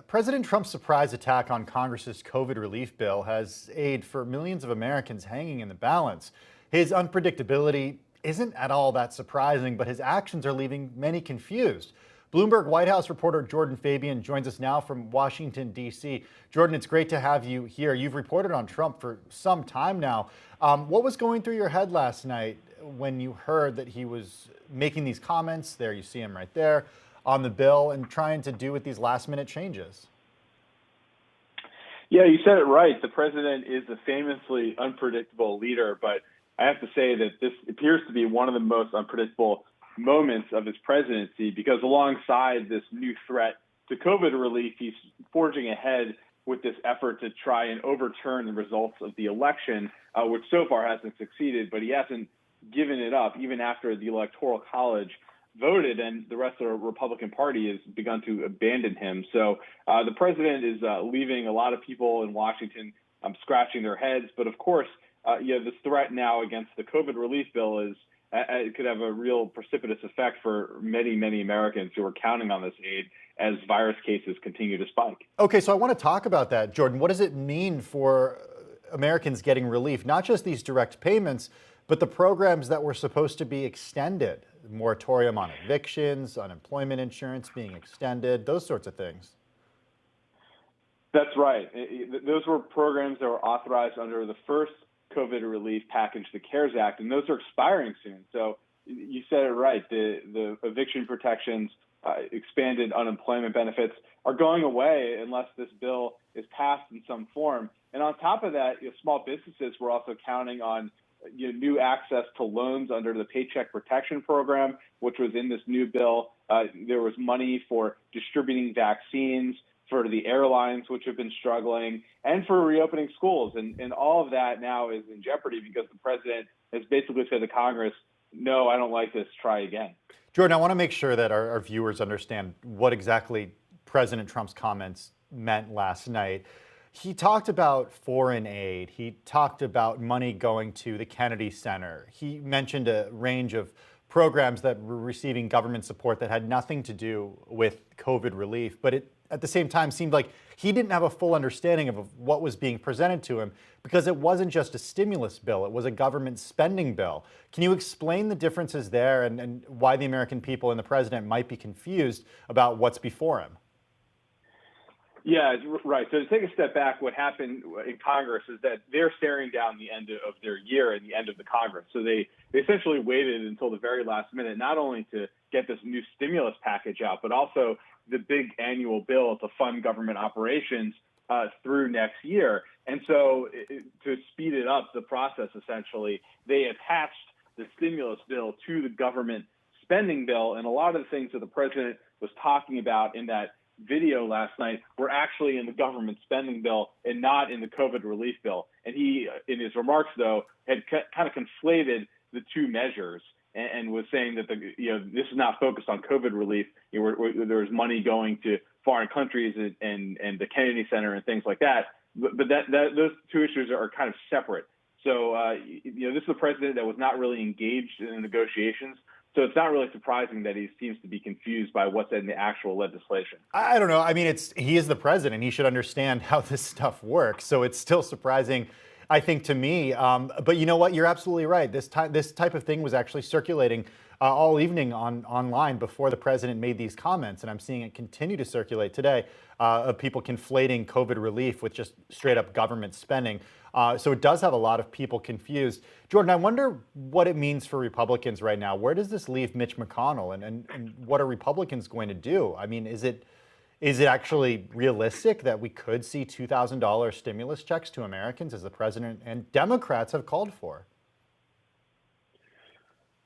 President Trump's surprise attack on Congress's COVID relief bill has aid for millions of Americans hanging in the balance. His unpredictability isn't at all that surprising, but his actions are leaving many confused. Bloomberg White House reporter Jordan Fabian joins us now from Washington, D.C. Jordan, it's great to have you here. You've reported on Trump for some time now. What was going through your head last night when you heard that he was making these comments? There, you see him right there on the bill and trying to do with these last-minute changes. Yeah, you said it right. The president is a famously unpredictable leader, but I have to say that this appears to be one of the most unpredictable moments of his presidency, because alongside this new threat to COVID relief, he's forging ahead with this effort to try and overturn the results of the election, which so far hasn't succeeded, but he hasn't given it up even after the Electoral College voted and the rest of the Republican Party has begun to abandon him. So the president is leaving a lot of people in Washington scratching their heads. But of course, this threat now against the COVID relief bill it could have a real precipitous effect for many, many Americans who are counting on this aid as virus cases continue to spike. Okay, so I want to talk about that, Jordan. What does it mean for Americans getting relief? Not just these direct payments, but the programs that were supposed to be extended, the moratorium on evictions, unemployment insurance being extended, those sorts of things. That's right. Those were programs that were authorized under the first COVID relief package, the CARES Act, and those are expiring soon. So you said it right. The eviction protections, expanded unemployment benefits are going away unless this bill is passed in some form. And on top of that, small businesses were also counting on new access to loans under the Paycheck Protection Program, which was in this new bill. There was money for distributing vaccines, for the airlines, which have been struggling, and for reopening schools. And all of that now is in jeopardy because the president has basically said to Congress, no, I don't like this, try again. Jordan, I want to make sure that our viewers understand what exactly President Trump's comments meant last night. He talked about foreign aid. He talked about money going to the Kennedy Center. He mentioned a range of programs that were receiving government support that had nothing to do with COVID relief. But it, at the same time, seemed like he didn't have a full understanding of what was being presented to him, because it wasn't just a stimulus bill. It was a government spending bill. Can you explain the differences there and why the American people and the president might be confused about what's before him? Yeah, right. So to take a step back, what happened in Congress is that they're staring down the end of their year and the end of the Congress. So they essentially waited until the very last minute, not only to get this new stimulus package out, but also the big annual bill to fund government operations through next year. And so to speed it up, the process, essentially, they attached the stimulus bill to the government spending bill. And a lot of the things that the president was talking about in that video last night were actually in the government spending bill and not in the COVID relief bill. And he, in his remarks, though, had kind of conflated the two measures and was saying that this is not focused on COVID relief. There was money going to foreign countries and the Kennedy Center and things like that. But those two issues are kind of separate. So this is a president that was not really engaged in the negotiations. So it's not really surprising that he seems to be confused by what's in the actual legislation. I don't know. I mean, he is the president. He should understand how this stuff works. So it's still surprising, I think, to me. But you know what? You're absolutely right. This type of thing was actually circulating all evening online before the president made these comments. And I'm seeing it continue to circulate today of people conflating COVID relief with just straight up government spending. So it does have a lot of people confused. Jordan, I wonder what it means for Republicans right now. Where does this leave Mitch McConnell and what are Republicans going to do? I mean, is it actually realistic that we could see $2,000 stimulus checks to Americans, as the president and Democrats have called for?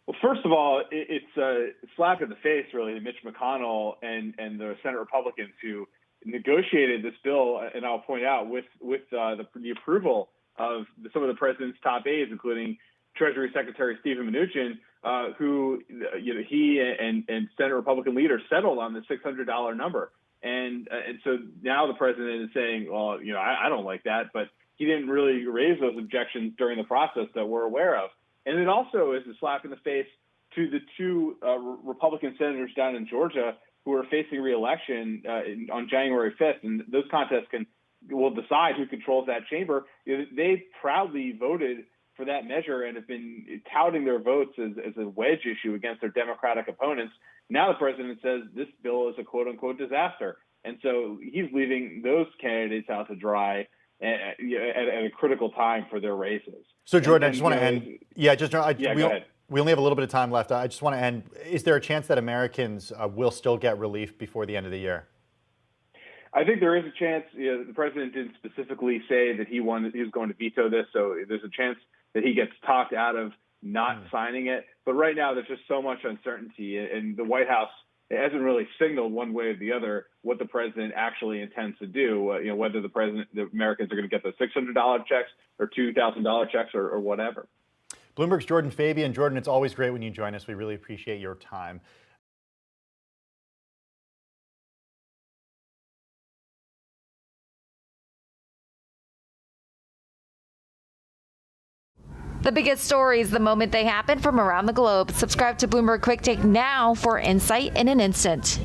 Well, first of all, it's a slap in the face, really, to Mitch McConnell and the Senate Republicans who negotiated this bill, and I'll point out, with the approval of some of the president's top aides, including Treasury Secretary Stephen Mnuchin, who he and Senate Republican leaders settled on the $600 number. And so now the president is saying, well, I don't like that, but he didn't really raise those objections during the process that we're aware of. And it also is a slap in the face to the two Republican senators down in Georgia who are facing re-election on January 5th, and those contests will decide who controls that chamber. They proudly voted for that measure and have been touting their votes as a wedge issue against their Democratic opponents. Now the president says this bill is a quote-unquote disaster. And so he's leaving those candidates out to dry at a critical time for their races. So, Jordan, I just want to end. Go ahead. We only have a little bit of time left. I just want to end. Is there a chance that Americans will still get relief before the end of the year? I think there is a chance. The president didn't specifically say that he was going to veto this, so there's a chance that he gets talked out of not signing it. But right now, there's just so much uncertainty, and the White House hasn't really signaled one way or the other what the president actually intends to do. Whether the Americans are going to get the $600 checks or $2,000 checks or whatever. Bloomberg's Jordan Fabian. Jordan, it's always great when you join us. We really appreciate your time. The biggest stories the moment they happen from around the globe. Subscribe to Bloomberg Quick Take now for insight in an instant.